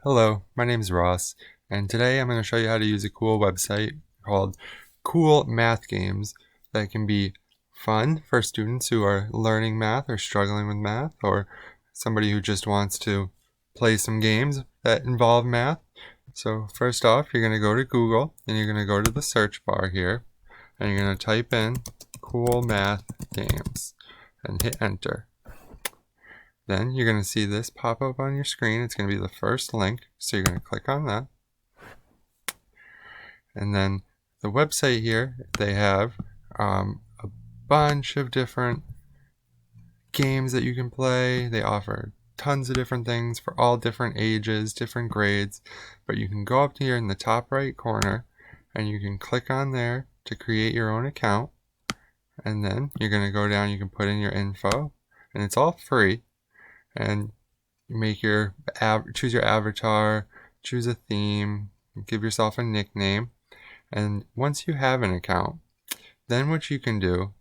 Hello, my name is Ross, and today I'm going to show you how to use a cool website called Cool Math Games that can be fun for students who are learning math or struggling with math, or somebody who just wants to play some games that involve math. So first off, you're going to go to Google, and you're going to go to the search bar here, and you're going to type in Cool Math Games, and hit enter. Then you're going to see this pop up on your screen. It's going to be the first link, so you're going to click on that. And then the website here, they have a bunch of different games that you can play. They offer tons of different things for all different ages, different grades. But you can go up here in the top right corner and you can click on there to create your own account. And then you're going to go down, you can put in your info, and it's all free. And make your choose your avatar, choose a theme, give yourself a nickname, and once you have an account, then what you can do,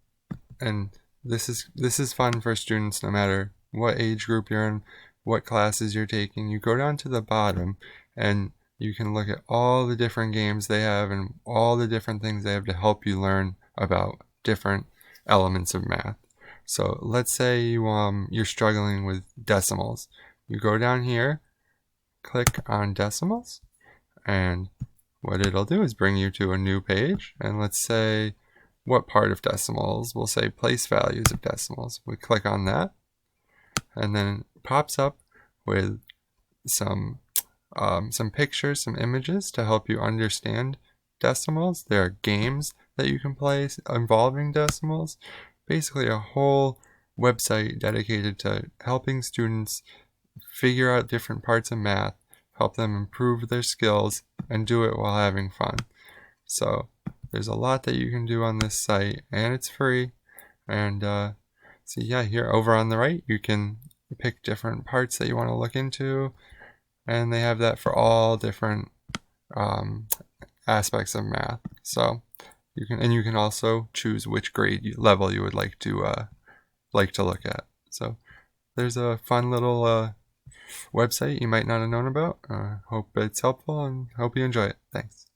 and this is fun for students no matter what age group you're in, what classes you're taking. You go down to the bottom and you can look at all the different games they have and all the different things they have to help you learn about different elements of math. So let's say you're struggling with decimals. You go down here, click on decimals, and what it'll do is bring you to a new page. And let's say what part of decimals. We'll say place values of decimals. We click on that, and then it pops up with some pictures, some images to help you understand decimals. There are games that you can play involving decimals. Basically a whole website dedicated to helping students figure out different parts of math, help them improve their skills, and do it while having fun. So there's a lot that you can do on this site, and it's free. And so yeah, here over on the right, you can pick different parts that you want to look into, and they have that for all different aspects of math. So you can also choose which grade level you would like to look at. So there's a fun little website you might not have known about. Hope it's helpful and hope you enjoy it. Thanks.